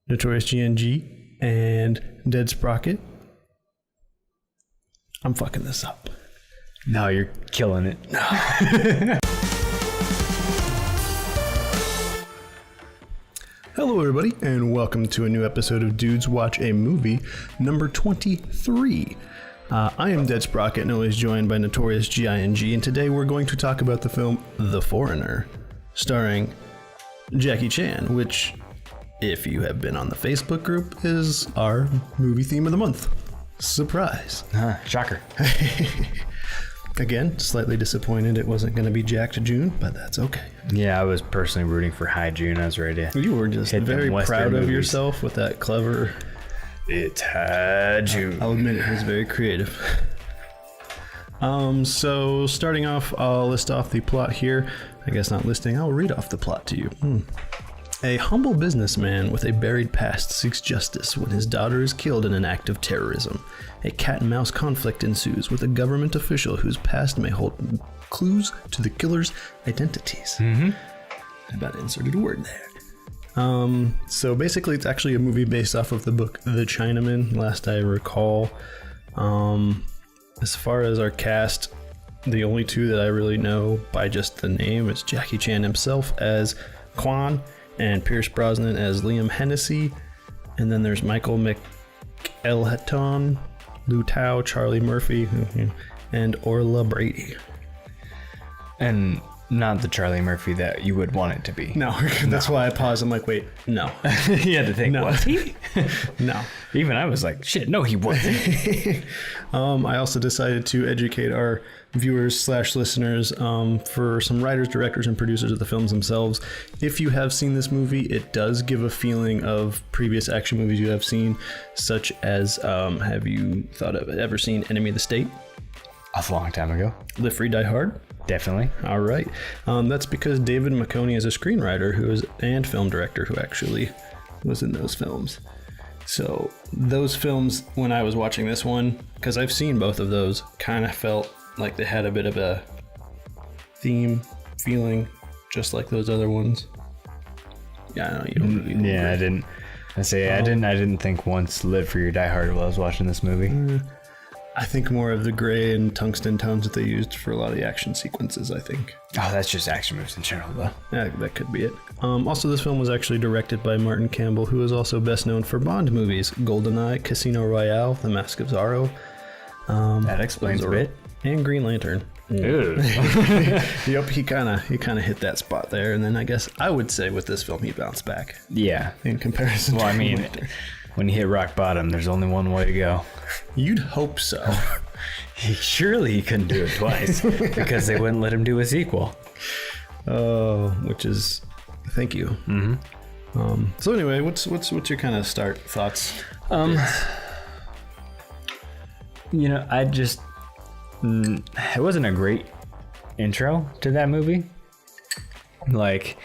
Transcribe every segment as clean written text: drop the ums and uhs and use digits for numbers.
Notorious GNG, and Dead Sprocket. I'm fucking this up. No, you're killing it. No. Hello, everybody, and welcome to a new episode of Dudes Watch a Movie, number 23. I am Dead Sprocket, and always joined by Notorious GING, and today we're going to talk about the film The Foreigner, starring Jackie Chan, which, if you have been on the Facebook group, is our movie theme of the month. Surprise. Shocker. Again, slightly disappointed it wasn't going to be Jacked June, but that's okay. Yeah, I was personally rooting for High June. I was ready to You were just very proud of yourself with that clever... It's High June. I'll admit it was very creative. So starting off, I'll list off the plot here. I guess not listing, I'll read off the plot to you. A humble businessman with a buried past seeks justice when his daughter is killed in an act of terrorism. A cat-and-mouse conflict ensues with a government official whose past may hold clues to the killer's identities. I about inserted a word there. So basically it's actually a movie based off of the book The Chinaman, last I recall. As far as our cast, the only two that I really know by just the name is Jackie Chan himself as Quan and Pierce Brosnan as Liam Hennessy. And then there's Michael McElhatton, Lou Tao, Charlie Murphy, and Orla Brady. And not the Charlie Murphy that you would want it to be. No, that's why I paused. I'm like, wait, no. You had to think, was he? No. Even I was like, shit, no, he wasn't. I also decided to educate our viewers / listeners for some writers, directors, and producers of the films themselves. If you have seen this movie, it does give a feeling of previous action movies you have seen, such as, have you ever seen Enemy of the State? A long time ago. Live Free, Die Hard? Definitely. All right. That's because David Maconi is a screenwriter and film director who actually was in those films. So those films, when I was watching this one, because I've seen both of those, kind of felt like they had a bit of a theme feeling, just like those other ones. Yeah, I know you don't really. Yeah, I didn't. I didn't think once Live Free or Die Hard while I was watching this movie. I think more of the gray and tungsten tones that they used for a lot of the action sequences, I think. Oh, that's just action movies in general, though. Yeah, that could be it. Also, this film was actually directed by Martin Campbell, who is also best known for Bond movies, GoldenEye, Casino Royale, The Mask of Zorro. That explains a bit. And Green Lantern. Ew. Yep, he kind of hit that spot there, and then I guess I would say with this film he bounced back. Yeah. In comparison to Green Lantern. When you hit rock bottom, there's only one way to go. You'd hope so. Surely he couldn't do it twice because they wouldn't let him do a sequel. Oh, which is, thank you. So anyway, what's your kind of start thoughts? You know, it wasn't a great intro to that movie. Like,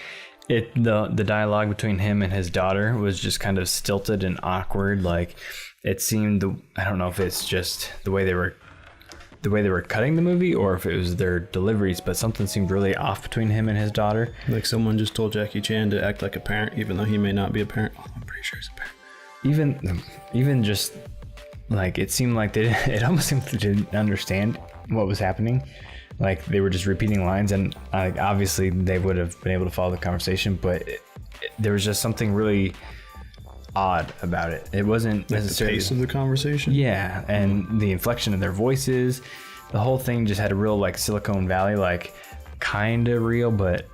the dialogue between him and his daughter was just kind of stilted and awkward. Like, it seemed, I don't know if it's just the way they were cutting the movie or if it was their deliveries, but something seemed really off between him and his daughter. Like someone just told Jackie Chan to act like a parent, even though he may not be a parent. Oh, I'm pretty sure he's a parent. Even just like, it seemed like it almost seemed they didn't understand what was happening. Like, they were just repeating lines, and obviously they would have been able to follow the conversation, but there was just something really odd about it. It wasn't necessarily the pace of the conversation. Yeah, and the inflection of their voices, the whole thing just had a real like Silicon Valley, like kind of real, but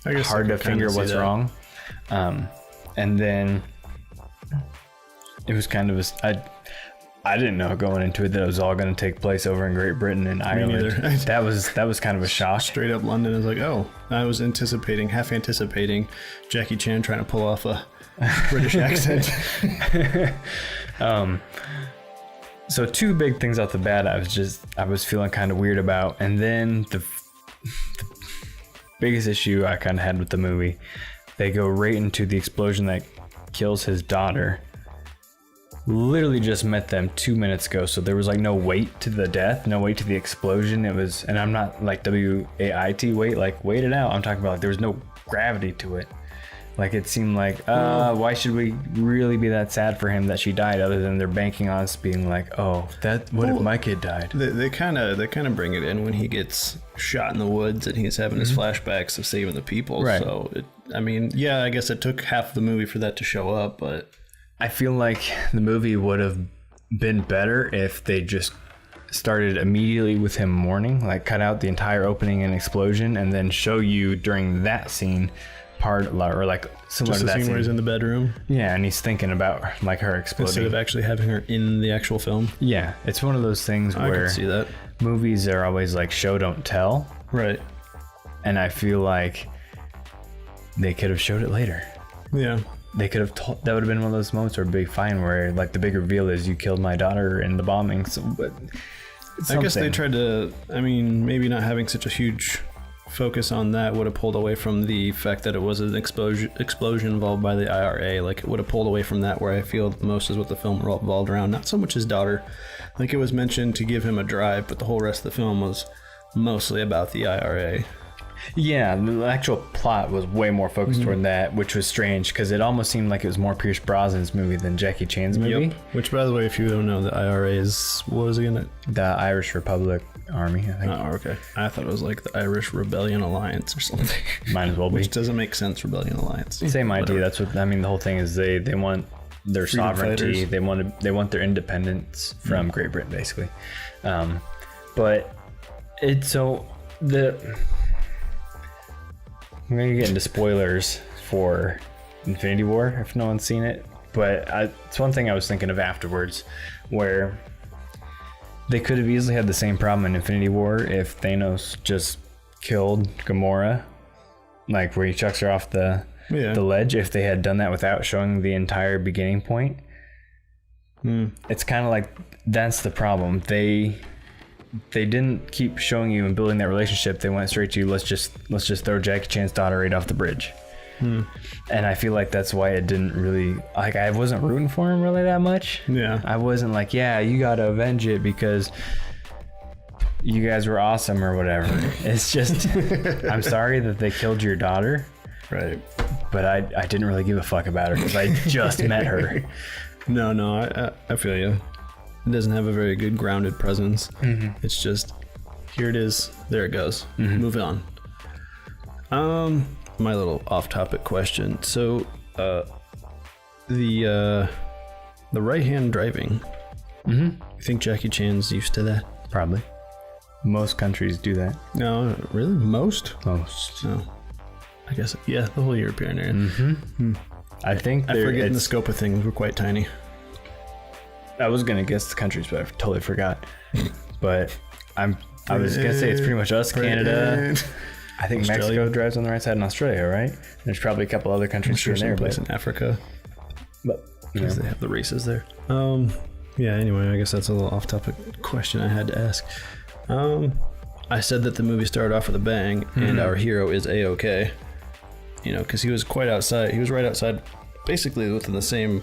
I guess hard to figure what's wrong. And then it was kind of I didn't know going into it that it was all going to take place over in Great Britain and Ireland. That was kind of a shock. Straight up London. I was like, oh, I was half anticipating Jackie Chan trying to pull off a British accent. So two big things off the bat I was feeling kind of weird about. And then the biggest issue I kind of had with the movie, they go right into the explosion that kills his daughter. Literally just met them 2 minutes ago, so there was like no weight to the death, no weight to the explosion. It was, and I'm not like WAIT wait it out. I'm talking about like there was no gravity to it. Like it seemed like, why should we really be that sad for him that she died? Other than they're banking on us being like, what if my kid died? They kind of bring it in when he gets shot in the woods and he's having his flashbacks of saving the people. Right. So I guess it took half the movie for that to show up, but I feel like the movie would have been better if they just started immediately with him mourning, like cut out the entire opening and explosion, and then show you during that scene part, or like similar just to the that scene scene where he's in the bedroom. Yeah, and he's thinking about like her exploding Instead of actually having her in the actual film. Yeah, it's one of those things I where can see that. Movies are always like show don't tell, right? And I feel like they could have showed it later. Yeah, they could have that would have been one of those moments where it'd be fine, where like the big reveal is you killed my daughter in the bombing. So, but I guess they tried to, maybe not having such a huge focus on that would have pulled away from the fact that it was an explosion involved by the IRA. Like, it would have pulled away from that, where I feel most is what the film revolved around. Not so much his daughter. Like, it was mentioned to give him a drive, but the whole rest of the film was mostly about the IRA. Yeah, the actual plot was way more focused toward that, which was strange because it almost seemed like it was more Pierce Brosnan's movie than Jackie Chan's movie. Yep. Which, by the way, if you don't know, the IRA is, what was it again? The Irish Republic Army, I think. Oh, okay. I thought it was like the Irish Rebellion Alliance or something. Might as well be. Which doesn't make sense, Rebellion Alliance. Same idea. That's what, the whole thing is they want their Freedom sovereignty. fighters. They want their independence from Great Britain, basically. But it's I'm going to get into spoilers for Infinity War if no one's seen it. But it's one thing I was thinking of afterwards, where they could have easily had the same problem in Infinity War if Thanos just killed Gamora, like where he chucks her off the ledge. If they had done that without showing the entire beginning point, it's kind of like that's the problem. They didn't keep showing you and building that relationship. They went straight to let's just throw Jackie Chan's daughter right off the bridge. And I feel like that's why it didn't really, like, I wasn't rooting for him really that much. Yeah. I wasn't like, yeah, you gotta avenge it because you guys were awesome or whatever. It's just, I'm sorry that they killed your daughter. Right. But I didn't really give a fuck about her because I just met her. No, I feel you. It doesn't have a very good grounded presence. It's just, here it is, there it goes. Move on. My little off-topic question. So, the right-hand driving. You think Jackie Chan's used to that? Probably. Most countries do that. No, really? Most? Most. No. I guess, yeah, the whole European area. I think I forget the scope of things were quite tiny. I was gonna guess the countries, but I totally forgot. But I was gonna say it's pretty much us, Canada. I think Australia. Mexico drives on the right side, in Australia, right? There's probably a couple other countries here in there, but in Africa. But because they have the races there. Yeah. Anyway, I guess that's a little off-topic question I had to ask. I said that the movie started off with a bang, and our hero is A-OK. You know, because he was quite outside. He was right outside, basically within the same,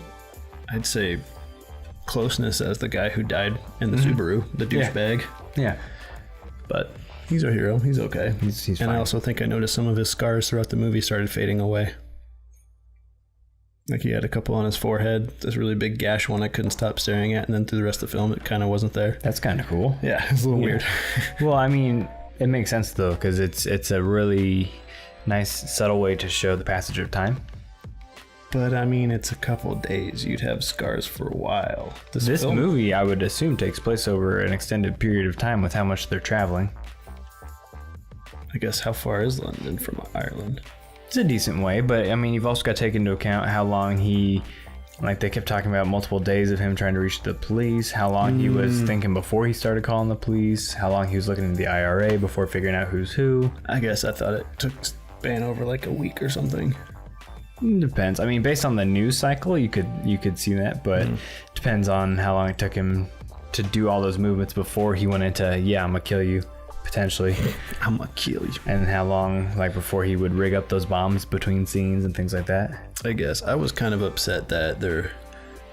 I'd say, closeness as the guy who died in the Subaru, the douchebag. Yeah. But he's our hero. He's okay. He's and fine. I also think I noticed some of his scars throughout the movie started fading away. Like he had a couple on his forehead, this really big gash one I couldn't stop staring at, and then through the rest of the film it kind of wasn't there. That's kind of cool. Yeah, it's a little weird. Well, I mean, it makes sense though, because it's a really nice, subtle way to show the passage of time. But I mean, it's a couple of days. You'd have scars for a while. This movie, I would assume, takes place over an extended period of time with how much they're traveling. I guess, how far is London from Ireland? It's a decent way, but I mean, you've also got to take into account how long they kept talking about multiple days of him trying to reach the police, how long he was thinking before he started calling the police, how long he was looking into the IRA before figuring out who's who. I guess I thought it took span over like a week or something. Depends. I mean, based on the news cycle, you could see that, but depends on how long it took him to do all those movements before he went into, I'm gonna kill you, potentially. I'm gonna kill you. And how long, like, before he would rig up those bombs between scenes and things like that. I guess I was kind of upset that or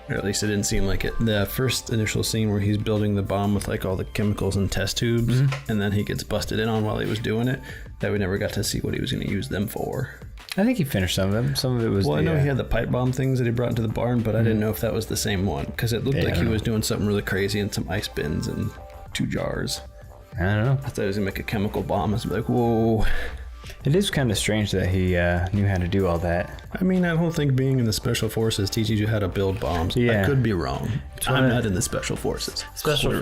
at least it didn't seem like it. The first initial scene where he's building the bomb with like all the chemicals and test tubes, and then he gets busted in on while he was doing it, that we never got to see what he was going to use them for. I think he finished some of them. Some of it was. Well, I know he had the pipe bomb things that he brought into the barn, but I didn't know if that was the same one because it looked like he was doing something really crazy in some ice bins and 2 jars. I don't know. I thought he was gonna make a chemical bomb. I was like, whoa. It is kind of strange that he knew how to do all that. I mean, I don't think being in the special forces teaches you how to build bombs. Yeah. I could be wrong. I'm not in the special forces. Special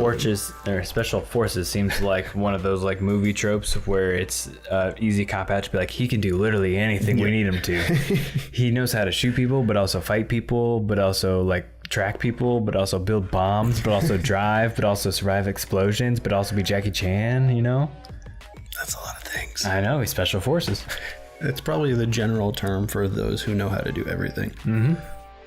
forces seems like one of those like movie tropes where it's easy cop out to be like, he can do literally anything we need him to. He knows how to shoot people, but also fight people, but also like track people, but also build bombs, but also drive, but also survive explosions, but also be Jackie Chan, you know? That's a lot of things. I know, he's special forces. It's probably the general term for those who know how to do everything. Mm-hmm.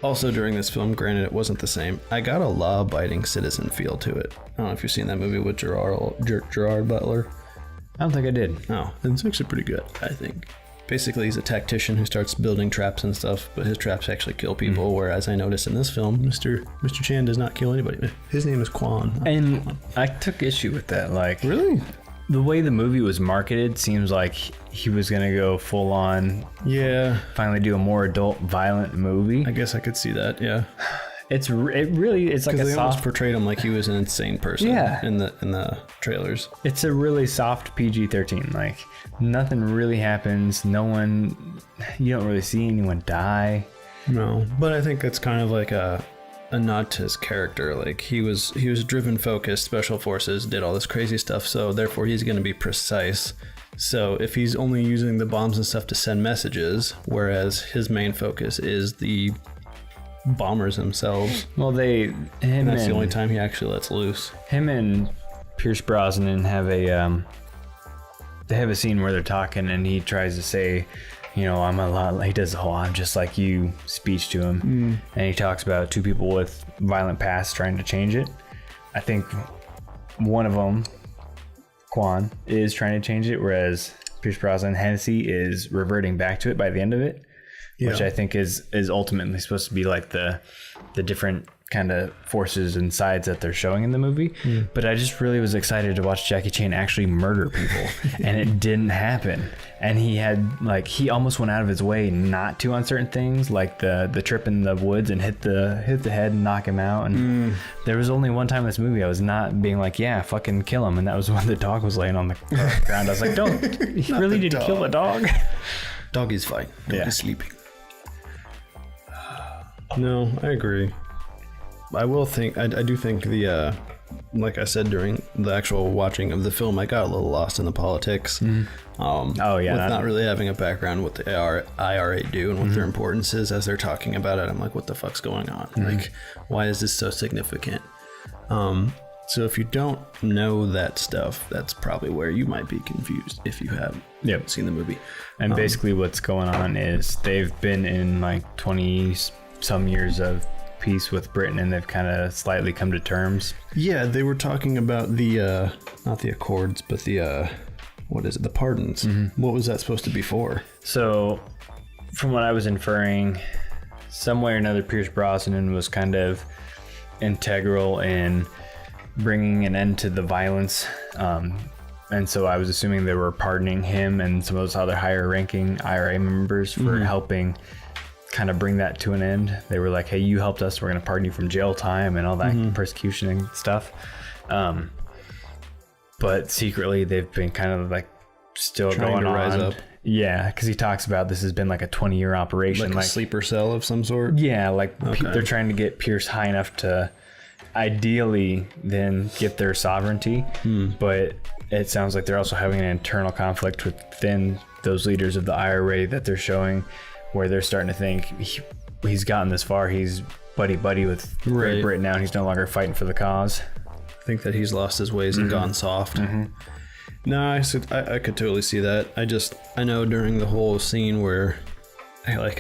Also, during this film, granted, it wasn't the same. I got a law-abiding citizen feel to it. I don't know if you've seen that movie with Gerard Butler. I don't think I did. Oh, it's actually pretty good, I think. Basically, he's a tactician who starts building traps and stuff, but his traps actually kill people, whereas I noticed in this film, Mr. Chan does not kill anybody. His name is Quan. And I took issue with that. Like, really? The way the movie was marketed seems like he was going to go full on. Yeah. Finally do a more adult, violent movie. I guess I could see that, yeah. It's like a soft... Because they almost portrayed him like he was an insane person in the trailers. It's a really soft PG-13. Like, nothing really happens. You don't really see anyone die. No, but I think that's kind of like a nod to his character. Like, he was driven, focused, special forces, did all this crazy stuff, so therefore he's going to be precise. So if he's only using the bombs and stuff to send messages, whereas his main focus is the bombers themselves. Well, that's the only time he actually lets loose. Him and Pierce Brosnan have a scene where they're talking, and he tries to say, he does the whole "I'm just like you" speech to him, and he talks about 2 people with violent pasts trying to change it. I think one of them, Quan, is trying to change it, whereas Pierce Brosnan, Hennessy, is reverting back to it by the end of it. Yeah. Which I think is ultimately supposed to be like the different kind of forces and sides that they're showing in the movie. But I just really was excited to watch Jackie Chan actually murder people, and it didn't happen. And he almost went out of his way not to on certain things, like the trip in the woods and hit the head and knock him out. And there was only one time in this movie I was not being like, yeah, fucking kill him, and that was when the dog was laying on the ground. I was like, don't, he really did kill the dog. Dog is fine. Dog is sleeping. No, I agree. I do think the, like I said during the actual watching of the film, I got a little lost in the politics. With not really having a background what the IRA do and what their importance is as they're talking about it. I'm like, what the fuck's going on? Like, why is this so significant? So if you don't know that stuff, that's probably where you might be confused if you haven't seen the movie. And basically what's going on is they've been in like 20 some years of peace with Britain, and they've kind of slightly come to terms. Yeah, they were talking about the not the Accords, but the what is it, the pardons. What was that supposed to be for? So from what I was inferring, some way or another, Pierce Brosnan was kind of integral in bringing an end to the violence, and so I was assuming they were pardoning him and some of those other higher ranking IRA members for helping kind of bring that to an end. They were like, hey, you helped us, we're going to pardon you from jail time and all that persecution and stuff. But secretly they've been kind of like still trying going to rise up. Yeah, because he talks about this has been like a 20-year operation. Like a sleeper cell of some sort? Yeah, like they're trying to get Pierce high enough to ideally then get their sovereignty. But it sounds like they're also having an internal conflict within those leaders of the IRA that they're showing, where they're starting to think he's gotten this far, he's buddy with Great Britain now, and he's no longer fighting for the cause. I think that he's lost his ways and gone soft. No, I could totally see that. I know during the whole scene where I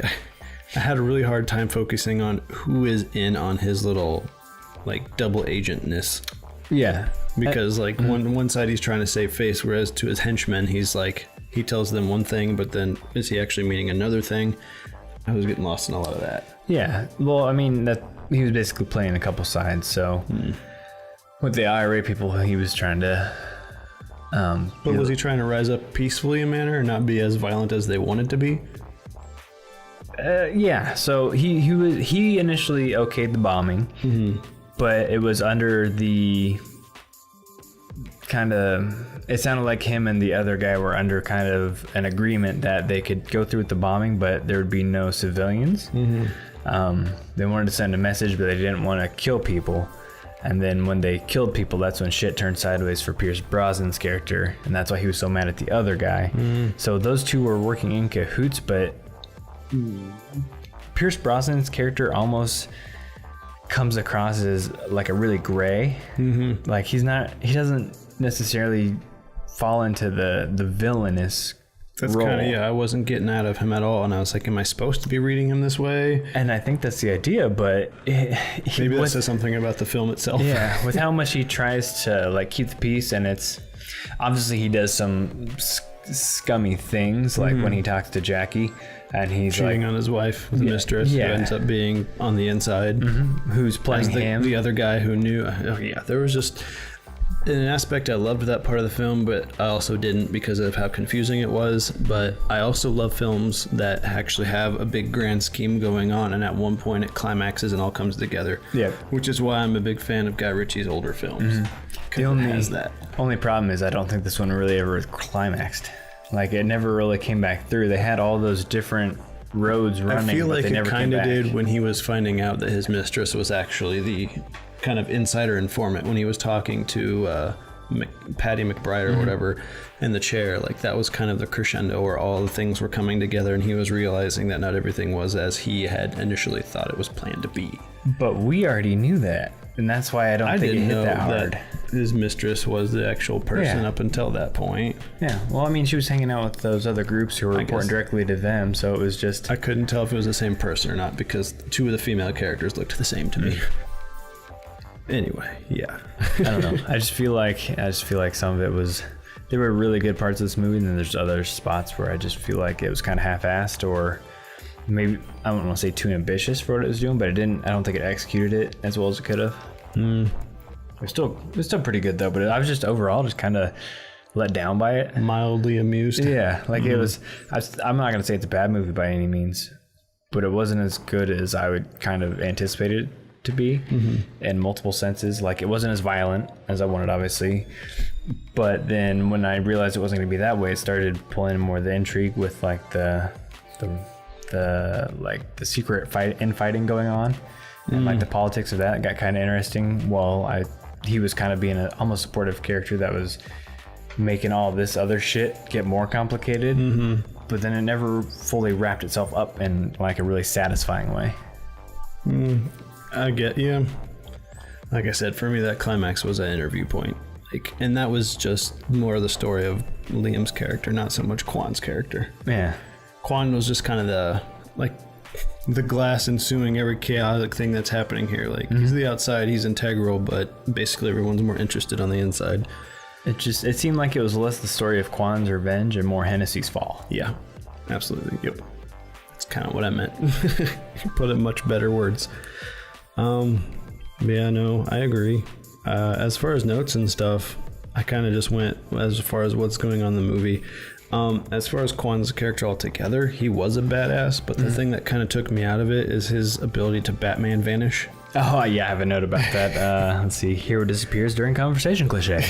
had a really hard time focusing on who is in on his little like double agentness. Yeah. Because like one side he's trying to save face, whereas to his henchmen he's like, he tells them one thing, but then is he actually meaning another thing? I was getting lost in a lot of that. Yeah, well, I mean, that he was basically playing a couple sides. So with the IRA people, he was trying to. But was he trying to rise up peacefully in manner and not be as violent as they wanted to be? Yeah. So he initially okayed the bombing, but it was under the kind of. It sounded like him and the other guy were under kind of an agreement that they could go through with the bombing, but there would be no civilians. They wanted to send a message, but they didn't want to kill people. And then when they killed people, that's when shit turned sideways for Pierce Brosnan's character, and that's why he was so mad at the other guy. So those two were working in cahoots, but Pierce Brosnan's character almost comes across as like a really gray. Like he doesn't necessarily fall into the villainous role. Kind of, I wasn't getting out of him at all, and I was like, am I supposed to be reading him this way? And I think that's the idea, but maybe that says something about the film itself. Yeah, with how much he tries to like keep the peace, and it's obviously he does some scummy things, like when he talks to Jackie and he's cheating like on his wife with a mistress who ends up being on the inside, who's playing him, the other guy who knew. There was just in an aspect I loved that part of the film, but I also didn't because of how confusing it was. But I also love films that actually have a big grand scheme going on, and at one point it climaxes and all comes together. Yeah, which is why I'm a big fan of Guy Ritchie's older films. The only problem is I don't think this one really ever climaxed. Like it never really came back through. They had all those different roads running. I feel like but they it kind of never did when he was finding out that his mistress was actually the kind of insider informant, when he was talking to Patty McBride or whatever in the chair. Like that was kind of the crescendo where all the things were coming together, and he was realizing that not everything was as he had initially thought it was planned to be. But we already knew that, and that's why I don't think it hit that hard. That his mistress was the actual person up until that point. Yeah, well, I mean, she was hanging out with those other groups who were reporting directly to them, so it was just... I couldn't tell if it was the same person or not because two of the female characters looked the same to me. Anyway, I don't know. I just feel like some of it was... There were really good parts of this movie, and then there's other spots where I just feel like it was kind of half-assed, or maybe, I don't want to say too ambitious for what it was doing, but I don't think it executed it as well as it could have. It was still pretty good though, but I was just overall just kind of let down by it. Mildly amused. Yeah, like it was, I'm not going to say it's a bad movie by any means, but it wasn't as good as I would kind of anticipate it to be in multiple senses. Like it wasn't as violent as I wanted, obviously, but then when I realized it wasn't going to be that way, it started pulling more of the intrigue with like the secret infighting going on, and like the politics of that got kind of interesting. While he was kind of being an almost supportive character that was making all this other shit get more complicated, but then it never fully wrapped itself up in like a really satisfying way. I get you. Like I said, for me, that climax was an interview point. And that was just more of the story of Liam's character, not so much Kwan's character. Yeah. Kwan was just kind of the glass ensuing every chaotic thing that's happening here. Like he's the outside, he's integral, but basically everyone's more interested on the inside. It seemed like it was less the story of Kwan's revenge and more Hennessy's fall. Yeah, absolutely. Yep. That's kind of what I meant. Put it in much better words. Yeah, no, I agree. As far as notes and stuff, I kind of just went as far as what's going on in the movie. As far as Kwan's character altogether, he was a badass, but the thing that kind of took me out of it is his ability to Batman vanish. Oh, yeah, I have a note about that. Let's see. Hero disappears during conversation cliche.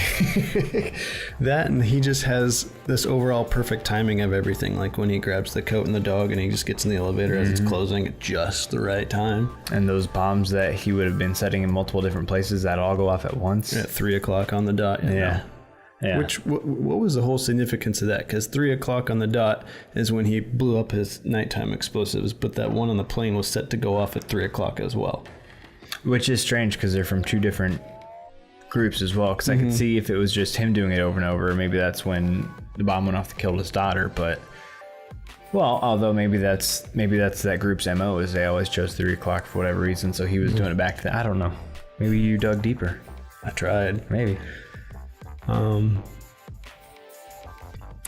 That, and he just has this overall perfect timing of everything. Like when he grabs the coat and the dog and he just gets in the elevator as it's closing at just the right time. And those bombs that he would have been setting in multiple different places that all go off at once. At 3 o'clock on the dot. Yeah. Which, what was the whole significance of that? Because 3 o'clock on the dot is when he blew up his nighttime explosives, but that one on the plane was set to go off at 3 o'clock as well. Which is strange because they're from two different groups as well. Because I could see if it was just him doing it over and over, maybe that's when the bomb went off to kill his daughter. But well, although maybe that's that group's MO is they always chose 3 o'clock for whatever reason. So he was doing it back to that. I don't know. Maybe you dug deeper. I tried. Maybe. I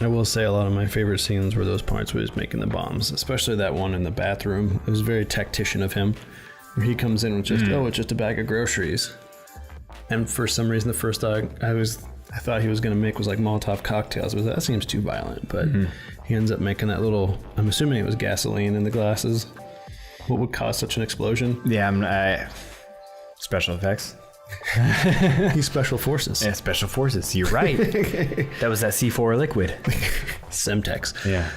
will say a lot of my favorite scenes were those parts where he was making the bombs, especially that one in the bathroom. It was very tactician of him, where he comes in with just, it's just a bag of groceries. And for some reason, the first thought I thought he was going to make was like Molotov cocktails, but that seems too violent. But he ends up making that little, I'm assuming it was gasoline in the glasses. What would cause such an explosion? Yeah, special effects. He's special forces. Yeah, special forces. You're right. That was that C4 liquid. Semtex. Yeah.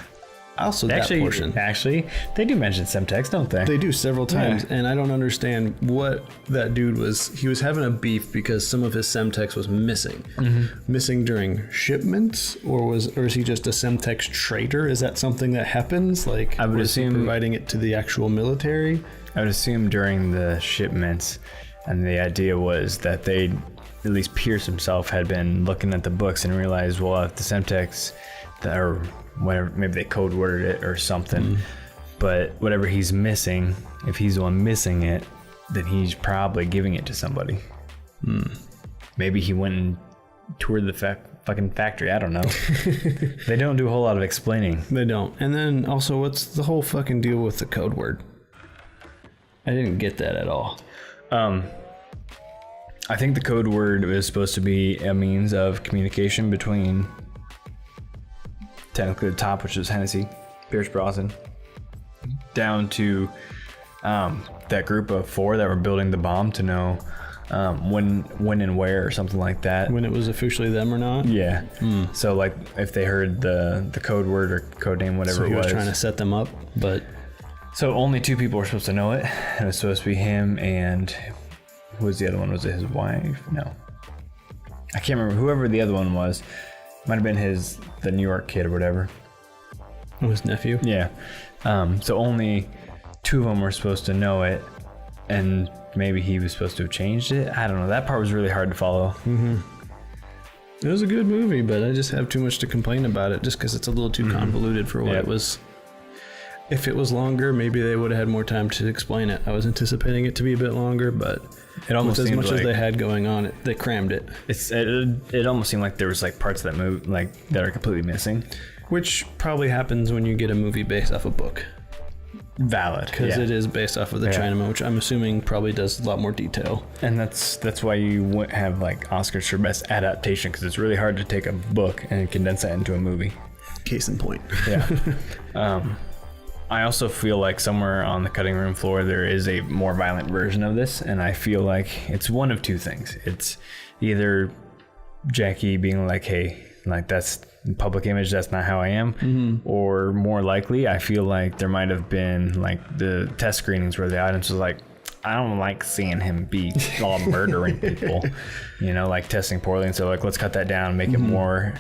Also, that portion. Actually, they do mention Semtex, don't they? They do several times, and I don't understand what that dude was. He was having a beef because some of his Semtex was missing. Missing during shipments, or is he just a Semtex trader? Is that something that happens? Like, I would assume providing it to the actual military. I would assume during the shipments, and the idea was that they, at least Pierce himself, had been looking at the books and realized, well, if the Semtex, or whatever, maybe they code worded it or something, but whatever he's missing, if he's the one missing it, then he's probably giving it to somebody. Maybe he went and toured the fucking factory. I don't know. They don't do a whole lot of explaining. They don't. And then also, what's the whole fucking deal with the code word? I didn't get that at all. I think the code word was supposed to be a means of communication between technically the top, which is Hennessy, Pierce Brosnan, down to that group of 4 that were building the bomb to know when and where or something like that. When it was officially them or not? Yeah. So like if they heard the code word or code name, whatever So he it was. was trying to set them up, but... So only 2 people were supposed to know it. And it was supposed to be him and... Who was the other one? Was it his wife? No. I can't remember. Whoever the other one was. Might have been the New York kid or whatever. His nephew? Yeah. So only 2 of them were supposed to know it, and maybe he was supposed to have changed it. I don't know. That part was really hard to follow. It was a good movie, but I just have too much to complain about it just because it's a little too convoluted for what it was. If it was longer, maybe they would have had more time to explain it. I was anticipating it to be a bit longer, but It almost with as seemed much like as they had going on, they crammed it. It almost seemed like there was like parts of that movie like that are completely missing. Which probably happens when you get a movie based off a book. Valid, Because it is based off of the Chinaman, which I'm assuming probably does a lot more detail. And that's why you wouldn't have like Oscars for best adaptation, because it's really hard to take a book and condense that into a movie. Case in point. Yeah. I also feel like somewhere on the cutting room floor there is a more violent version of this, and I feel like it's one of 2 things. It's either Jackie being like, hey, like that's public image, that's not how I am, or more likely I feel like there might have been like the test screenings where the audience was like, I don't like seeing him be all murdering people, you know, like testing poorly, and so like let's cut that down, make it more.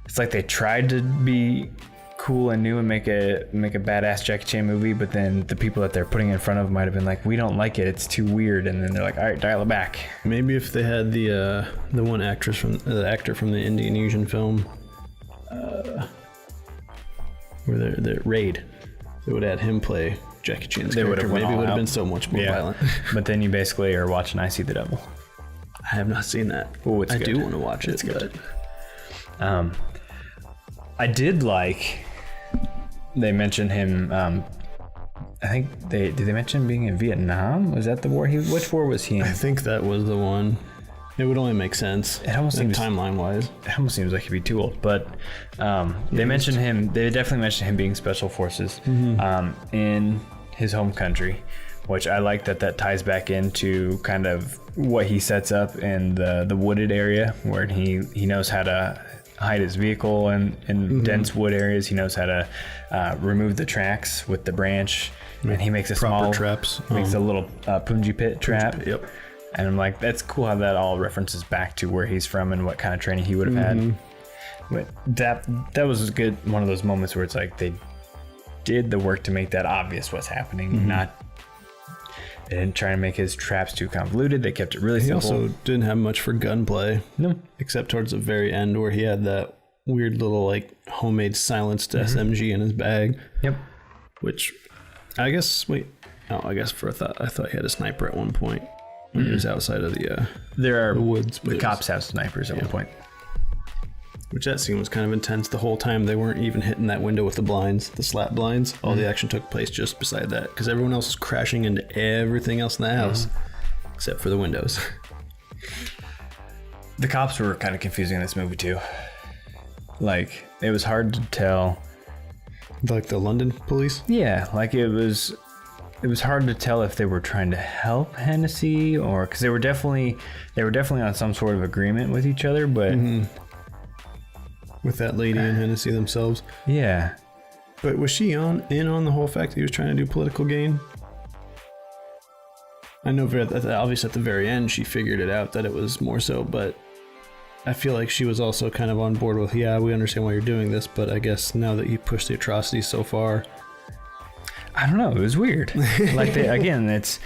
It's like they tried to be cool and new and make a badass Jackie Chan movie, but then the people that they're putting in front of might have been like, we don't like it, it's too weird, and then they're like, all right, dial it back. Maybe if they had the one actor from the Indonesian film, where they're Raid, they would have had him play Jackie Chan's character. Maybe it would have been so much more violent. But then you basically are watching I See the Devil. I have not seen that. Oh, it's I good. do want to watch it. It's good. I did like. They mentioned him. I think did they mention him being in Vietnam? Was that the war? Which war was he in? I think that was the one. It would only make sense. It almost seems timeline wise. It almost seems like he'd be too old. But they mentioned him. They definitely mentioned him being special forces in his home country, which I like that ties back into kind of what he sets up in the wooded area where he knows how to hide his vehicle in dense wood areas. He knows how to remove the tracks with the branch, and he makes a small traps. Makes a little punji pit trap. Yep. And I'm like, that's cool how that all references back to where he's from and what kind of training he would have had. But that was good. One of those moments where it's like they did the work to make that obvious what's happening. They didn't try to make his traps too convoluted. They kept it really simple. He also didn't have much for gunplay. No. Except towards the very end where he had that weird little like homemade silenced SMG in his bag. Yep. Which I guess I thought he had a sniper at one point when he was outside of the woods. The cops have snipers at one point. Which that scene was kind of intense. The whole time they weren't even hitting that window with the blinds, the slat blinds. All the action took place just beside that because everyone else was crashing into everything else in the house except for the windows. The cops were kind of confusing in this movie too. Like, it was hard to tell Like the London police? Yeah, like it was hard to tell if they were trying to help Hennessy or because they were definitely on some sort of agreement with each other, but with that lady and Hennessy themselves. Yeah. But was she in on the whole fact that he was trying to do political gain? I know obviously at the very end she figured it out that it was more so, but I feel like she was also kind of on board with, yeah, we understand why you're doing this, but I guess now that you pushed the atrocities so far. I don't know, it was weird. Like it's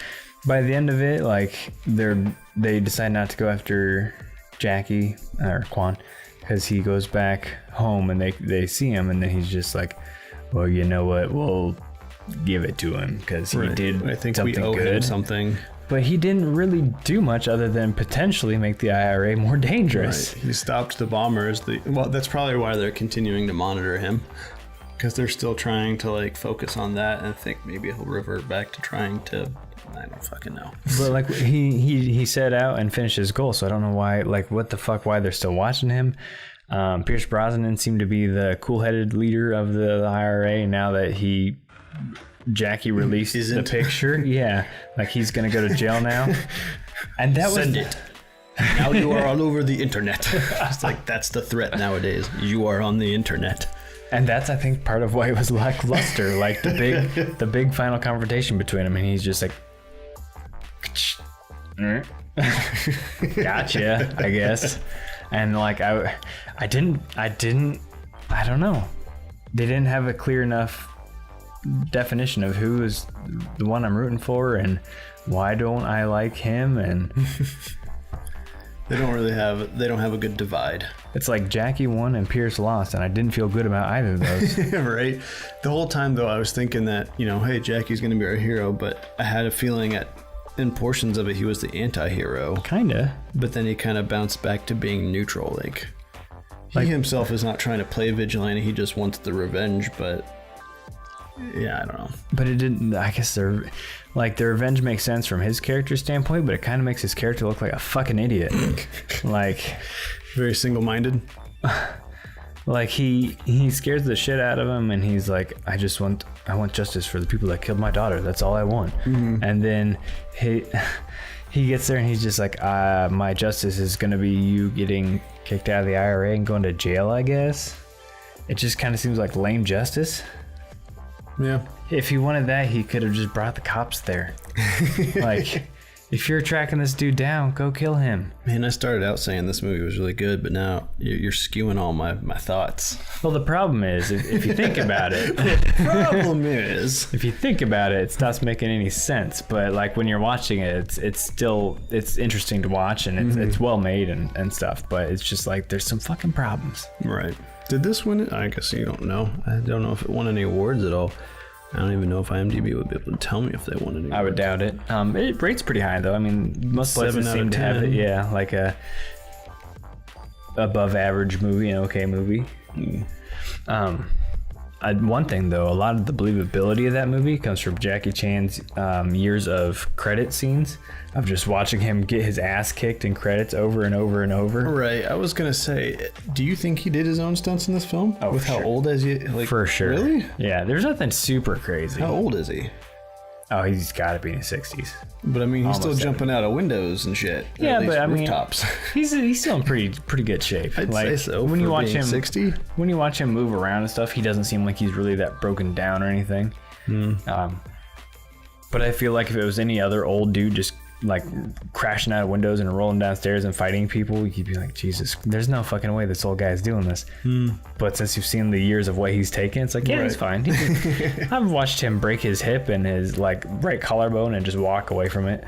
by the end of it, like they decide not to go after Jackie or Quan because he goes back home and they see him and then he's just like, well, you know what, we'll give it to him because he did I think something we owe good. him something. But he didn't really do much other than potentially make the IRA more dangerous. Right. He stopped the bombers. Well, that's probably why they're continuing to monitor him, because they're still trying to like focus on that and think maybe he'll revert back to trying to. I don't fucking know. But like he set out and finished his goal, so I don't know why. Like, what the fuck? Why they're still watching him? Pierce Brosnan seemed to be the cool-headed leader of the IRA now that Jackie released the picture. Yeah, like he's gonna go to jail now. And that Send it. Now you are all over the internet. It's like that's the threat nowadays. You are on the internet. And that's, I think, part of why it was lackluster. Like the big final confrontation between him, and he's just like, gotcha, I guess. And like I don't know. They didn't have a clear enough definition of who is the one I'm rooting for and why don't I like him, and they don't have a good divide. It's like Jackie won and Pierce lost, and I didn't feel good about either of those. Right. The whole time though I was thinking that, hey, Jackie's gonna be our hero, but I had a feeling in portions of it he was the anti-hero. Kinda. But then he kind of bounced back to being neutral. Like he himself is not trying to play vigilante, he just wants the revenge, but yeah, I don't know. But it didn't, I guess the revenge makes sense from his character standpoint, but it kind of makes his character look like a fucking idiot. Like, very single-minded. Like he scares the shit out of him, and he's like, I want justice for the people that killed my daughter. That's all I want. Mm-hmm. And then he gets there and he's just like, my justice is gonna be you getting kicked out of the IRA and going to jail, I guess. It just kind of seems like lame justice. Yeah. If he wanted that, he could have just brought the cops there. Like, if you're tracking this dude down, go kill him. Man, I started out saying this movie was really good, but now you're skewing all my thoughts. Well, the problem is, if you think about it... If you think about it, it stops making any sense. But, like, when you're watching it, it's interesting to watch, and it's well made and stuff. But it's just like, there's some fucking problems. Right. Did this win it? I guess you don't know. I don't know if it won any awards at all. I don't even know if IMDb would be able to tell me if they won any awards. I would doubt it. It rates pretty high, though. I mean, most places seem to have it. Yeah, like a above average movie, an okay movie. One thing, though, a lot of the believability of that movie comes from Jackie Chan's years of credit scenes, of just watching him get his ass kicked in credits over and over and over. Right. I was going to say, do you think he did his own stunts in this film? Oh, with how old is he? Like, for sure. Really? Yeah, there's nothing super crazy. How old is he? Oh, he's got to be in his 60s. But I mean, he's still jumping out of windows and shit. Yeah, but I mean, rooftops. he's still in pretty good shape. I'd say so. When you watch him 60, when you watch him move around and stuff, he doesn't seem like he's really that broken down or anything. But I feel like if it was any other old dude just like crashing out of windows and rolling downstairs and fighting people, you'd be like, Jesus, there's no fucking way this old guy's doing this. But since you've seen the years of what he's taken, it's like, yeah, he's fine. I've watched him break his hip and his like right collarbone and just walk away from it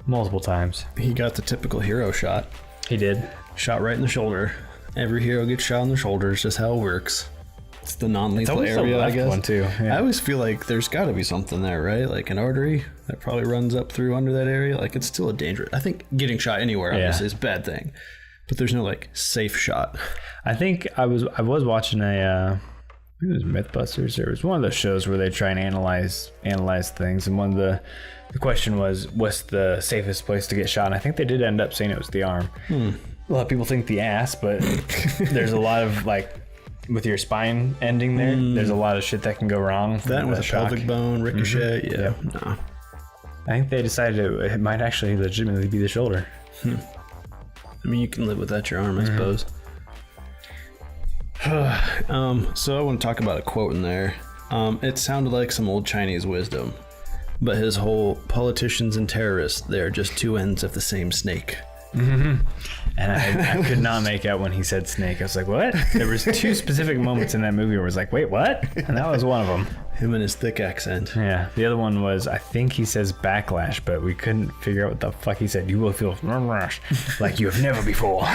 multiple times. He got the typical hero shot. He did. Shot right in the shoulder. Every hero gets shot in the shoulder. It's just how it works. It's the non-lethal area, I guess. One too. Yeah. I always feel like there's got to be something there, right? Like an artery that probably runs up through under that area. Like it's still a dangerous. I think getting shot anywhere obviously is a bad thing, but there's no like safe shot. I think I was watching I think it was Mythbusters. There was one of those shows where they try and analyze things, and one of the question was, what's the safest place to get shot? And I think they did end up saying it was the arm. A lot of people think the ass, but there's a lot of like with your spine ending there, there's a lot of shit that can go wrong. That with a pelvic bone, ricochet, yeah. No. I think they decided it might actually legitimately be the shoulder. I mean, you can live without your arm, I suppose. So I want to talk about a quote in there. It sounded like some old Chinese wisdom, but his whole politicians and terrorists, they're just two ends of the same snake. And I could not make out when he said snake. I was like, what? There was two specific moments in that movie where I was like, wait, what? And that was one of them. Him and his thick accent. Yeah. The other one was, I think he says backlash, but we couldn't figure out what the fuck he said. You will feel like you have never before.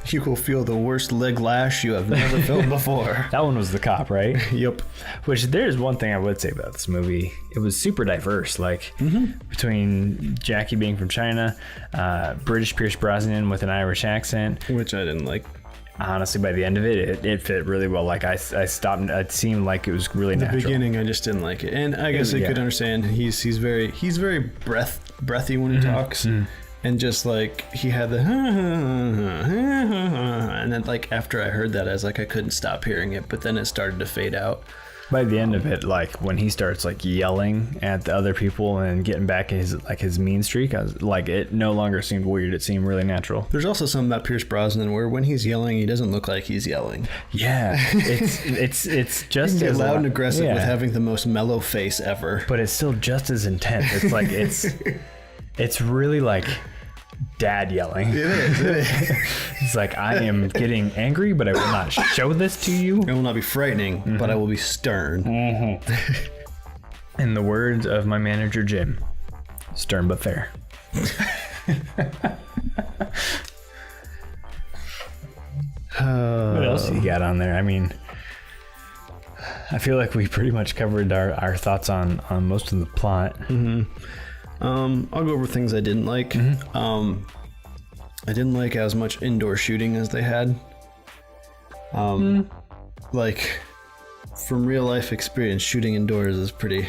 You will feel the worst leg lash you have never felt before. That one was the cop, right? Yep. Which there's one thing I would say about this movie. It was super diverse, like between Jackie being from China, British Pierce Brosnan with an Irish accent. Which I didn't like. Honestly, by the end of it, it fit really well. Like I stopped. It seemed like it was really natural. The beginning, I just didn't like it, and I guess I could understand. He's very breathy when he talks, and just like he had the and then like after I heard that, I was like I couldn't stop hearing it, but then it started to fade out. By the end of it, like when he starts like yelling at the other people and getting back his mean streak, I was like, it no longer seemed weird. It seemed really natural. There's also something about Pierce Brosnan where when he's yelling, he doesn't look like he's yelling. Yeah, it's just as loud and aggressive with having the most mellow face ever. But it's still just as intense. It's like it's really like dad yelling. It is. It's like, I am getting angry, but I will not show this to you. It will not be frightening, but I will be stern. In the words of my manager Jim, stern but fair. What else you got on there? I mean, I feel like we pretty much covered our thoughts on most of the plot. I'll go over things I didn't like. I didn't like as much indoor shooting as they had. Like from real life experience, shooting indoors is pretty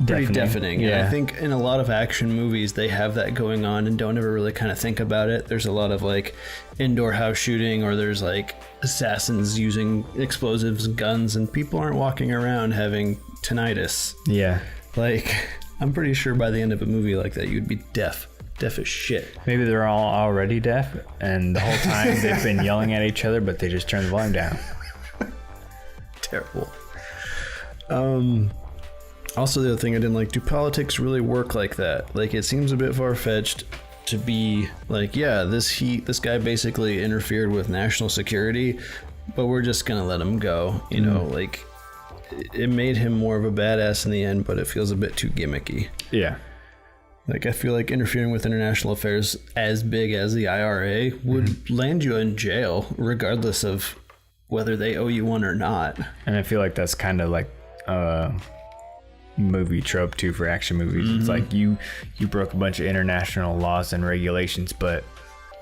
deafening. Yeah. And I think in a lot of action movies, they have that going on and don't ever really kind of think about it. There's a lot of like indoor house shooting, or there's like assassins using explosives and guns, and people aren't walking around having tinnitus. Yeah. Like, I'm pretty sure by the end of a movie like that, you'd be deaf as shit. Maybe they're all already deaf, and the whole time they've been yelling at each other, but they just turn the volume down. Terrible. Also, the other thing I didn't like, do politics really work like that? Like, it seems a bit far-fetched to be like, yeah, this guy basically interfered with national security, but we're just gonna let him go. You know, like, it made him more of a badass in the end, but it feels a bit too gimmicky. Yeah. Like, I feel like interfering with international affairs as big as the IRA would land you in jail, regardless of whether they owe you one or not. And I feel like that's kind of like a movie trope too for action movies. It's like you broke a bunch of international laws and regulations, but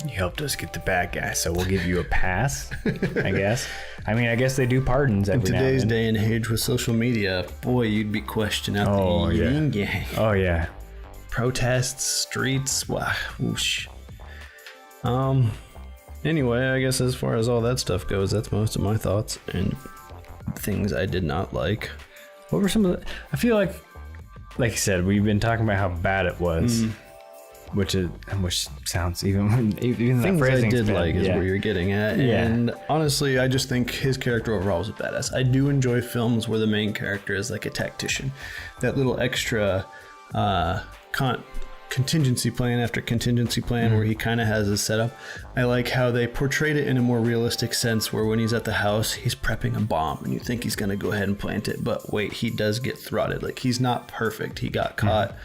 you helped us get the bad guy, so we'll give you a pass, I guess. I mean, I guess they do pardons every now and then. In today's day and age with social media, boy, you'd be questioning out the yin yang. Oh, yeah. Protests, streets, wow, whoosh. Anyway, I guess as far as all that stuff goes, that's most of my thoughts and things I did not like. What were some of the... I feel like you said, we've been talking about how bad it was. Which sounds even things that phrasing I did like is where you're getting at. Yeah. And honestly, I just think his character overall was a badass. I do enjoy films where the main character is like a tactician. That little extra contingency plan after contingency plan where he kind of has his setup. I like how they portrayed it in a more realistic sense, where when he's at the house, he's prepping a bomb and you think he's going to go ahead and plant it, but wait, he does get throttled. Like, he's not perfect. He got caught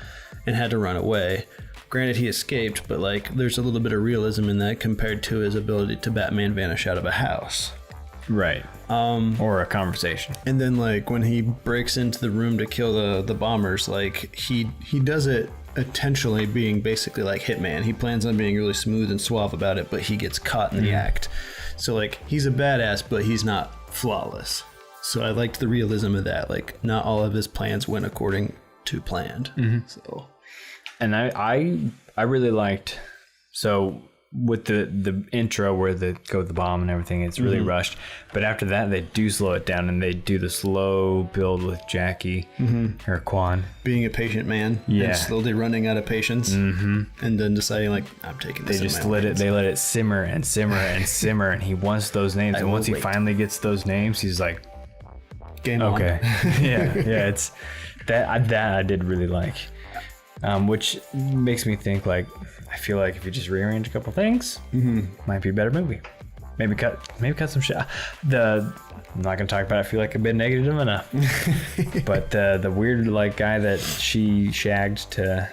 and had to run away. Granted, he escaped, but like, there's a little bit of realism in that compared to his ability to Batman vanish out of a house. Right. Or a conversation. And then like when he breaks into the room to kill the bombers, like he does it intentionally being basically like Hitman. He plans on being really smooth and suave about it, but he gets caught in the act. So like, he's a badass, but he's not flawless. So I liked the realism of that. Like, not all of his plans went according to planned. So, and I really liked, so with the intro where they go with the bomb and everything, it's really rushed. But after that, they do slow it down and they do the slow build with Jackie or Quan being a patient man, and slowly running out of patience, and then deciding like, I'm taking this. They just let it simmer and simmer and simmer, and he wants those names. And once he finally gets those names, he's like, game on. Okay, yeah, it's that I did really like, which makes me think like, I feel like if you just rearrange a couple things, might be a better movie. Maybe cut some shit. I'm not gonna talk about it. I feel like I've been negative enough. But the weird like guy that she shagged to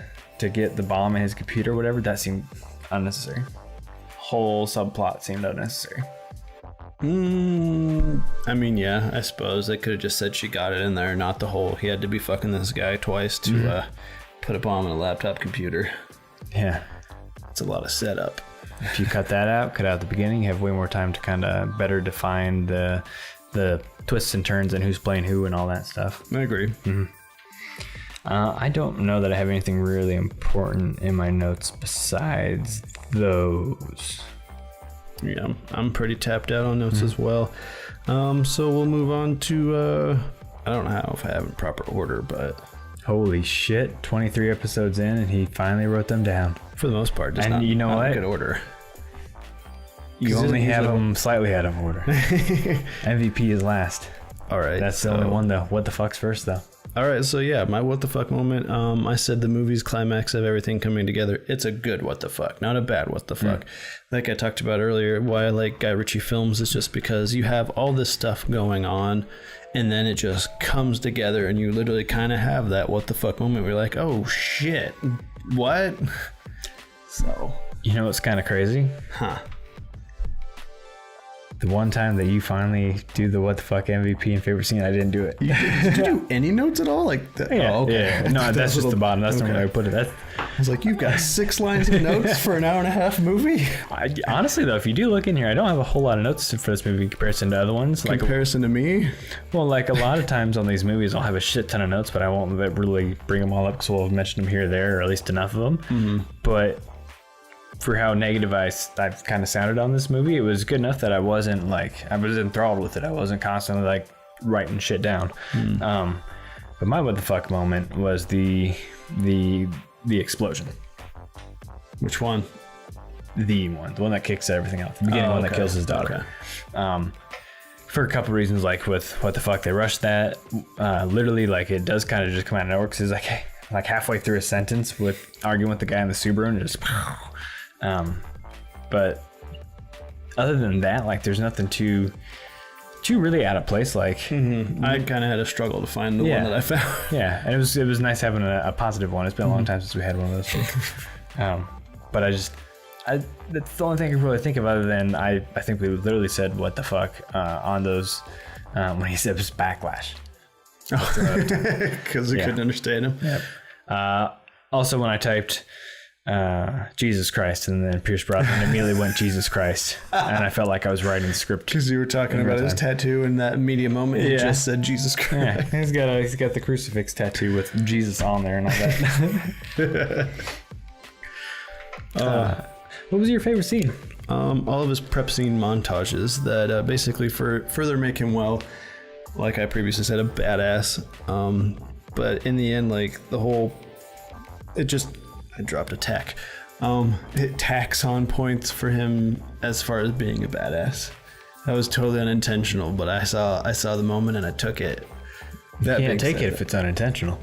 get the bomb in his computer, or whatever, that seemed unnecessary. Whole subplot seemed unnecessary. I mean, yeah, I suppose they could have just said she got it in there, not the whole he had to be fucking this guy twice to put a bomb in a laptop computer. Yeah. It's a lot of setup. If you cut that out, cut out the beginning, you have way more time to kind of better define the twists and turns and who's playing who and all that stuff. I agree. I don't know that I have anything really important in my notes besides those. Yeah, I'm pretty tapped out on notes as well. So we'll move on to, I don't know if I have in proper order, but... Holy shit, 23 episodes in and he finally wrote them down. For the most part, just and not, you know not what? in good order. You only have them slightly out of order. MVP is last. All right. That's the only one though. What the fuck's first though? All right, so yeah, my what the fuck moment. I said the movie's climax of everything coming together. It's a good what the fuck, not a bad what the fuck. Like I talked about earlier, why I like Guy Ritchie films is just because you have all this stuff going on, and then it just comes together, and you literally kind of have that what the fuck moment where you're like, oh shit, what? So you know what's kind of crazy? The one time that you finally do the what the fuck MVP and favorite scene, I didn't do it. Did you do any notes at all? Like that? Yeah, oh, okay. Yeah. No, that's just the bottom. That's not where I put it. I was like, you've got 6 lines of notes for an hour and a half movie? Honestly, though, if you do look in here, I don't have a whole lot of notes for this movie in comparison to other ones. Comparison to me? Well, like a lot of times on these movies, I'll have a shit ton of notes, but I won't really bring them all up because we'll have mentioned them here or there, or at least enough of them. But for how negative I've kind of sounded on this movie, it was good enough that I wasn't like, I was enthralled with it. I wasn't constantly like writing shit down. But my what the fuck moment was the explosion. Which one? The one that kicks everything out. The beginning one that kills his daughter. For a couple reasons, like with what the fuck, they rushed that. Literally, like it does kind of just come out of nowhere because it's like, hey, like halfway through a sentence with arguing with the guy in the Subaru and just but other than that, like there's nothing too really out of place. Like I kind of had a struggle to find the one that I found. Yeah, and it was nice having a positive one. It's been a long time since we had one of those. But that's the only thing I can really think of, other than I think we literally said what the fuck on those when he said it was backlash. Because we couldn't understand him. Yep. Also, when I typed Jesus Christ and then Pierce Brosnan immediately went Jesus Christ, and I felt like I was writing the script because you were talking about his tattoo in that media moment. He just said Jesus Christ. Yeah, he's got the crucifix tattoo with Jesus on there and all that. What was your favorite scene? All of his prep scene montages that basically further make him, well, like I previously said, a badass. But in the end, like the whole, I dropped a tack. It tacks on points for him as far as being a badass. That was totally unintentional, but I saw the moment and I took it. You can't take it if it's unintentional.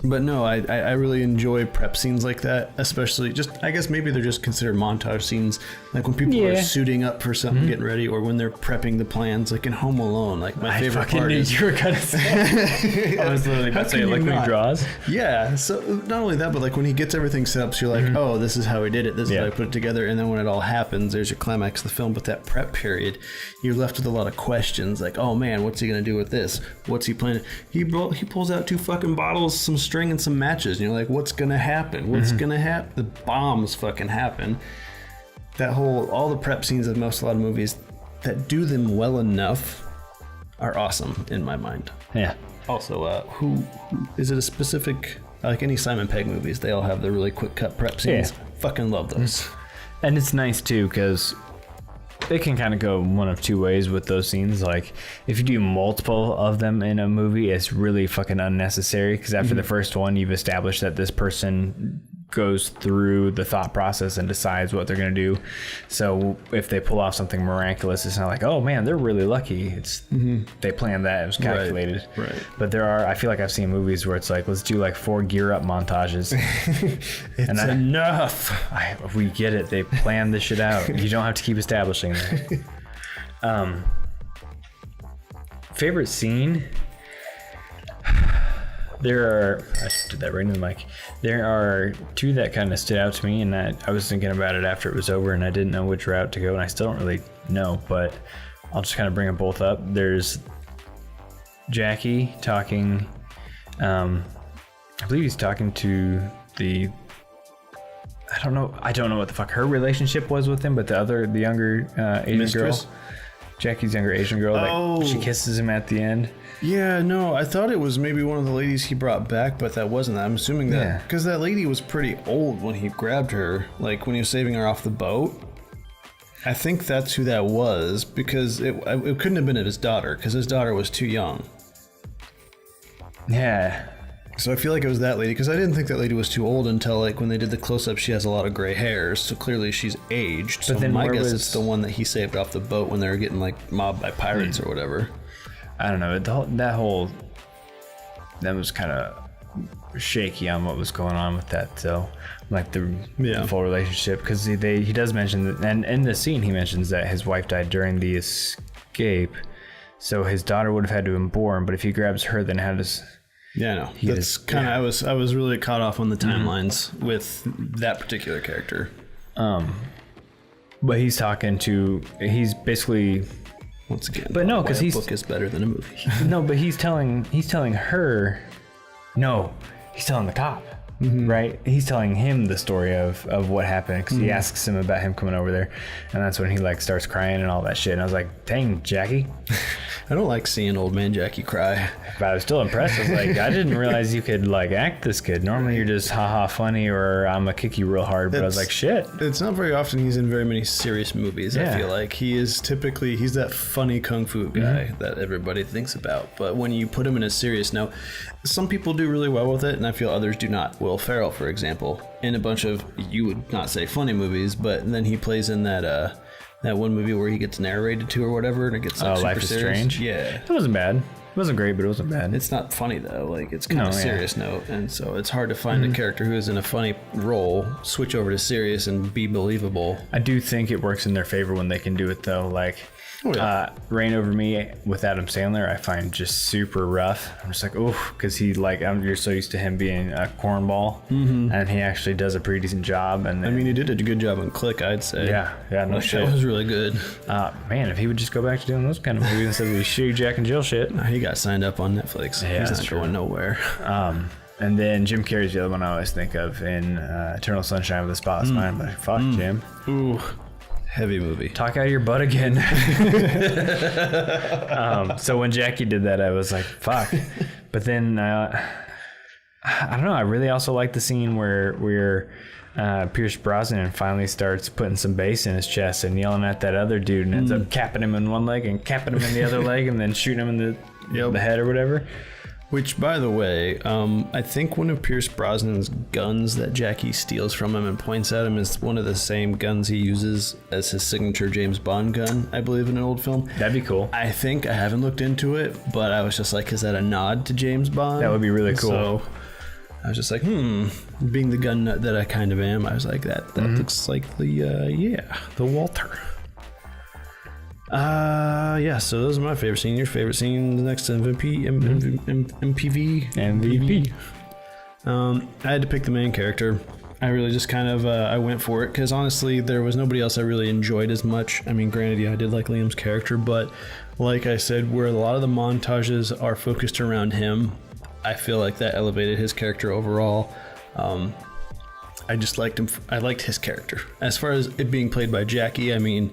But no, I really enjoy prep scenes like that, especially I guess maybe they're just considered montage scenes, like when people are suiting up for something, getting ready, or when they're prepping the plans, like in Home Alone. Like my favorite part is you were gonna say. I was literally about to say, like when he draws. Yeah, so not only that, but like when he gets everything set up, so you're like, oh, this is how he did it. This is how I put it together. And then when it all happens, there's your climax of the film. But that prep period, you're left with a lot of questions, like, oh man, what's he gonna do with this? What's he planning? He pulls out 2 fucking bottles, some string and some matches, and you're like, what's gonna happen? What's gonna happen? The bombs fucking happen. All the prep scenes of a lot of movies that do them well enough are awesome in my mind. Yeah. Also, who is it a specific Like any Simon Pegg movies, they all have the really quick cut prep scenes. Yeah. Fucking love those. And it's nice too, because it can kind of go one of two ways with those scenes. Like, if you do multiple of them in a movie, it's really fucking unnecessary, because after the first one, you've established that this person goes through the thought process and decides what they're going to do. So if they pull off something miraculous, it's not like, oh man, they're really lucky. It's they planned that, it was calculated. Right. But I feel like I've seen movies where it's like, let's do like 4 gear up montages. It's enough. We get it, they planned this shit out. You don't have to keep establishing that. Favorite scene? I did that right in the mic. There are 2 that kind of stood out to me, and that I was thinking about it after it was over, and I didn't know which route to go, and I still don't really know, but I'll just kind of bring them both up. There's Jackie talking, I believe he's talking to I don't know what the fuck her relationship was with him, but the younger Asian Mistress? girl, Jackie's younger Asian girl, that she kisses him at the end. Yeah, no, I thought it was maybe one of the ladies he brought back, but that wasn't. I'm assuming that because that lady was pretty old when he grabbed her, like when he was saving her off the boat. I think that's who that was, because it couldn't have been his daughter, because his daughter was too young. Yeah. So I feel like it was that lady, because I didn't think that lady was too old until like when they did the close-up. She has a lot of gray hairs, so clearly she's aged. So then my guess it's the one that he saved off the boat when they were getting like mobbed by pirates or whatever. I don't know. That was kind of shaky on what was going on with that. So, like the full relationship, because he does mention that, and in the scene he mentions that his wife died during the escape, so his daughter would have had to have been born. But if he grabs her, then how does? Yeah, no. That's kind of I was really caught off on the timelines with that particular character. But he's basically. Once again, but no, because a book is better than a movie. No, but he's telling her. No, he's telling the cop, right? He's telling him the story of what happened, because he asks him about him coming over there, and that's when he like starts crying and all that shit. And I was like, dang, Jackie. I don't like seeing old man Jackie cry. But I was still impressed. I was like, I didn't realize you could like act this good. Normally you're just haha funny, or I'm gonna kick you real hard. But I was like, shit. It's not very often he's in very many serious movies. Yeah. I feel like he's that funny kung fu guy that everybody thinks about. But when you put him in a serious note, some people do really well with it, and I feel others do not. Will Ferrell, for example, in a bunch of, you would not say funny movies, but then he plays in that one movie where he gets narrated to or whatever, and it gets like, super Life is serious. Strange. Yeah, it wasn't bad. It wasn't great, but it wasn't bad. It's not funny though. Like, it's kind of a serious note, and so it's hard to find a character who is in a funny role switch over to serious and be believable. I do think it works in their favor when they can do it though. Like, Reign Over Me with Adam Sandler, I find just super rough. I'm just like, oof, because you're so used to him being a cornball, and he actually does a pretty decent job. And I mean, he did a good job on Click, I'd say. Yeah, no shit. That was really good. Man, if he would just go back to doing those kind of movies instead of the shitty Jack and Jill shit. He got signed up on Netflix. Yeah, he's not going nowhere. And then Jim Carrey's the other one I always think of in Eternal Sunshine of the Spotless Mind. But fuck, Jim. Ooh. Heavy movie. Talk out of your butt again. So when Jackie did that, I was like, fuck. But then, I don't know. I really also like the scene where Pierce Brosnan finally starts putting some bass in his chest and yelling at that other dude, and ends up capping him in one leg and capping him in the other leg, and then shooting him in the head or whatever. Which, by the way, I think one of Pierce Brosnan's guns that Jackie steals from him and points at him is one of the same guns he uses as his signature James Bond gun, I believe, in an old film. That'd be cool. I haven't looked into it, but I was just like, is that a nod to James Bond? That would be really cool. So I was just like, being the gun nut that I kind of am, I was like, that looks like the Walter. So those are my favorite scenes. Your favorite scene, next to MVP. I had to pick the main character. I really just kind of I went for it because honestly there was nobody else I really enjoyed as much. I mean, granted, I did like Liam's character, but like I said, where a lot of the montages are focused around him, I feel like that elevated his character overall. I just liked him. I liked his character. As far as it being played by Jackie, I mean,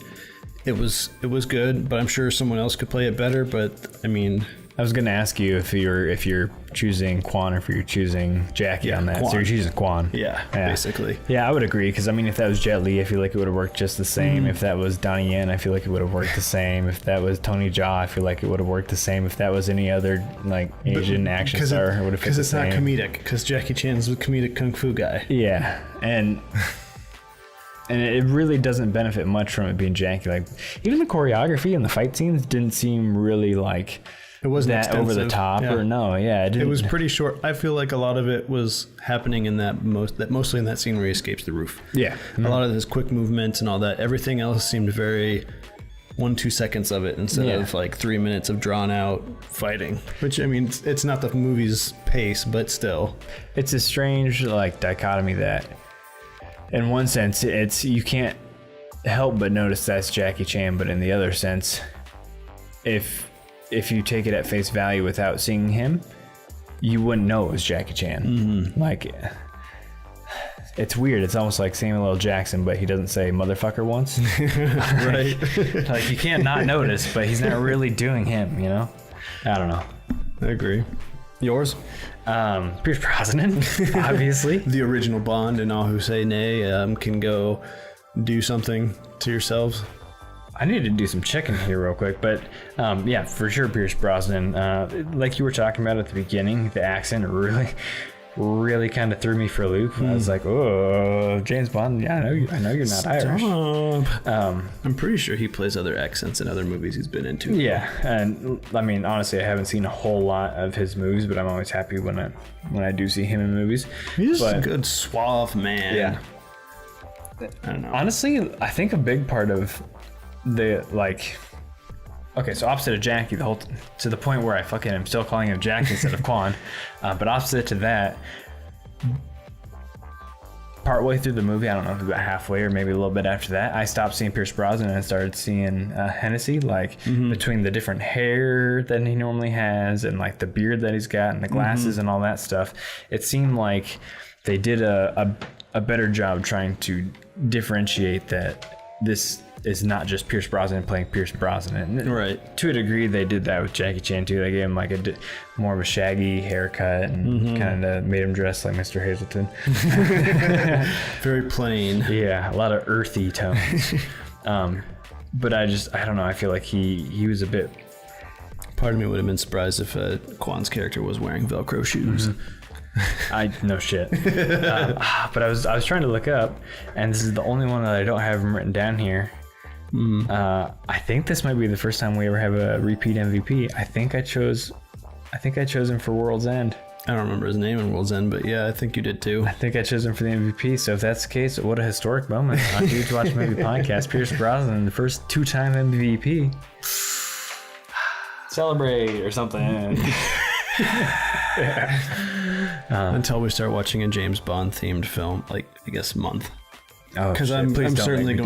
it was good, but I'm sure someone else could play it better. But I mean, I was gonna ask you if you're choosing Quan or if you're choosing Jackie on that. Quan. So you're choosing Quan. Yeah, basically. Yeah, I would agree because I mean, if that was Jet Li, I feel like it would have worked just the same. If that was Donnie Yen, I feel like it would have worked the same. If that was Tony Jaa, I feel like it would have worked the same. If that was any other like Asian action star, it would have fit the same. Because it's not comedic. Because Jackie Chan's a comedic kung fu guy. Yeah, and it really doesn't benefit much from it being janky. Like even the choreography and the fight scenes didn't seem really like. It wasn't that extensive. Over the top or no, yeah. It was pretty short. I feel like a lot of it was happening in mostly in that scene where he escapes the roof. Yeah. Mm-hmm. A lot of his quick movements and all that. Everything else seemed very 1-2 seconds of it instead of like 3 minutes of drawn out fighting. Which I mean, it's not the movie's pace, but still. It's a strange like dichotomy that in one sense it's you can't help but notice that's Jackie Chan, but in the other sense, if you take it at face value without seeing him, you wouldn't know it was Jackie Chan. Mm-hmm. Like, it's weird. It's almost like Samuel L. Jackson, but he doesn't say motherfucker once. Right. Like, you can't not notice, but he's not really doing him, you know? I don't know. I agree. Yours? Pierce Brosnan, obviously. The original Bond and all who say nay can go do something to yourselves. I need to do some checking here real quick, but yeah, for sure, Pierce Brosnan. Like you were talking about at the beginning, the accent really kind of threw me for a loop. I was like, "Oh, James Bond. Yeah, I know you're not Irish." I'm pretty sure he plays other accents in other movies he's been into. Yeah, and I mean, honestly, I haven't seen a whole lot of his movies, but I'm always happy when I do see him in movies. He's a good suave man. Yeah. I don't know. Honestly, I think a big part of the so opposite of Jackie to the point where I fucking am still calling him Jackie instead of Quan, but opposite to that, partway through the movie, I don't know if about halfway or maybe a little bit after that, I stopped seeing Pierce Brosnan and started seeing Hennessy, like between the different hair that he normally has and like the beard that he's got and the glasses and all that stuff. It seemed like they did a better job trying to differentiate that this is not just Pierce Brosnan playing Pierce Brosnan. Right. To a degree, they did that with Jackie Chan too. They gave him like more of a shaggy haircut and kind of made him dress like Mr. Hazleton. Very plain. Yeah, a lot of earthy tones. But I don't know. I feel like he was a bit. Part of me would have been surprised if Quan's character was wearing Velcro shoes. No shit. But I was trying to look up, and this is the only one that I don't have written down here. I think this might be the first time we ever have a repeat MVP. I think I chose him for World's End. I don't remember his name in World's End, but yeah, I think you did too. I think I chose him for the MVP. So if that's the case, what a historic moment on Huge Watch Movie Podcast. Pierce Brosnan, the first 2-time MVP. Celebrate or something. Until we start watching a James Bond themed film, like I guess month. Because I'm certainly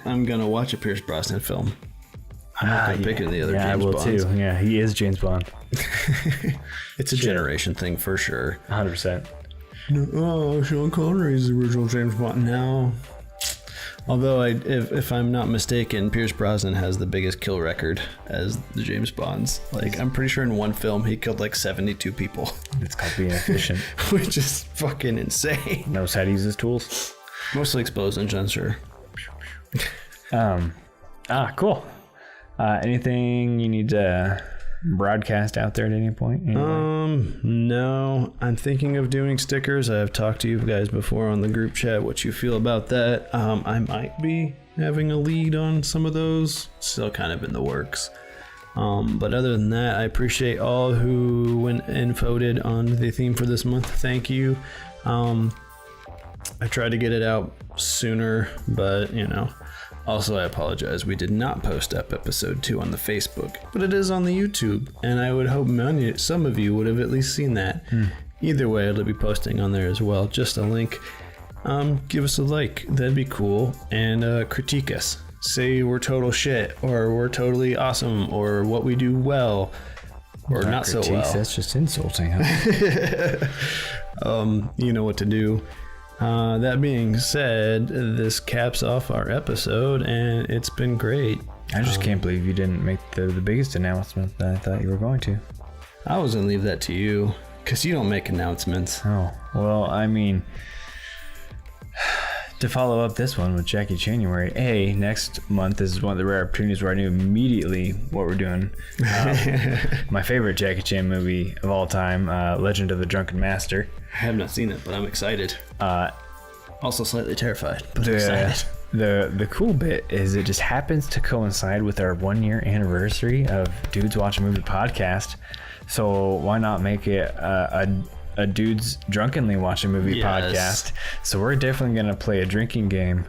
I'm gonna watch a Pierce Brosnan film. I'm not gonna pick any other James Bonds. I will too. Yeah, he is James Bond. It's a generation thing for sure. 100%. No, Sean Connery is the original James Bond now. Although, if I'm not mistaken, Pierce Brosnan has the biggest kill record as the James Bonds. Like, I'm pretty sure in one film he killed like 72 people. It's called being efficient. Which is fucking insane. Knows how to use his tools. Mostly explosions, I'm sure. Cool. Anything you need to broadcast out there at any point? No. I'm thinking of doing stickers. I've talked to you guys before on the group chat what you feel about that. I might be having a lead on some of those. Still kind of in the works. But other than that, I appreciate all who went and voted on the theme for this month. Thank you. I tried to get it out sooner, but also I apologize. We did not post up episode 2 on the Facebook, but it is on the YouTube, and I would hope some of you would have at least seen that. Either way, it'll be posting on there as well. Just a link. Give us a like. That'd be cool. And critique us. Say we're total shit, or we're totally awesome, or what we do well, or not so well. That's just insulting, huh? You know what to do. That being said, this caps off our episode, and it's been great. I just can't believe you didn't make the biggest announcement that I thought you were going to. I was gonna leave that to you because you don't make announcements. Oh, well, I mean, to follow up this one with Jackie January, next month is one of the rare opportunities where I knew immediately what we're doing. My favorite Jackie Chan movie of all time, Legend of the Drunken Master. I have not seen it, but I'm excited. Also slightly terrified, but excited. The cool bit is it just happens to coincide with our 1-year anniversary of Dudes Watch a Movie podcast. So why not make it a Dudes Drunkenly Watch a Movie podcast? So we're definitely going to play a drinking game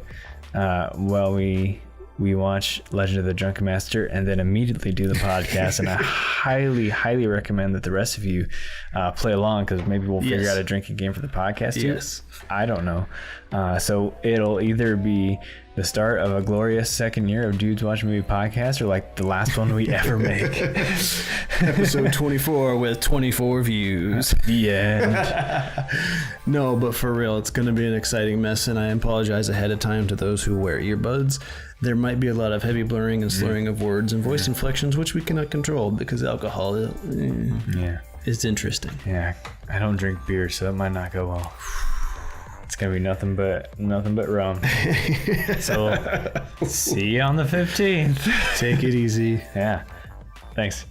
while we watch Legend of the Drunken Master and then immediately do the podcast. And I highly recommend that the rest of you play along, because maybe we'll figure out a drinking game for the podcast too. Yes. I don't know. So it'll either be the start of a glorious second year of Dudes Watch a Movie podcast, or like the last one we ever make. Episode 24 with 24 views. The end. No, but for real, it's going to be an exciting mess, and I apologize ahead of time to those who wear earbuds. There might be a lot of heavy blurring and slurring of words and voice inflections, which we cannot control because alcohol is interesting. Yeah, I don't drink beer, so that might not go well. It's gonna be nothing but rum. So see you on the 15th. Take it easy. Yeah. Thanks.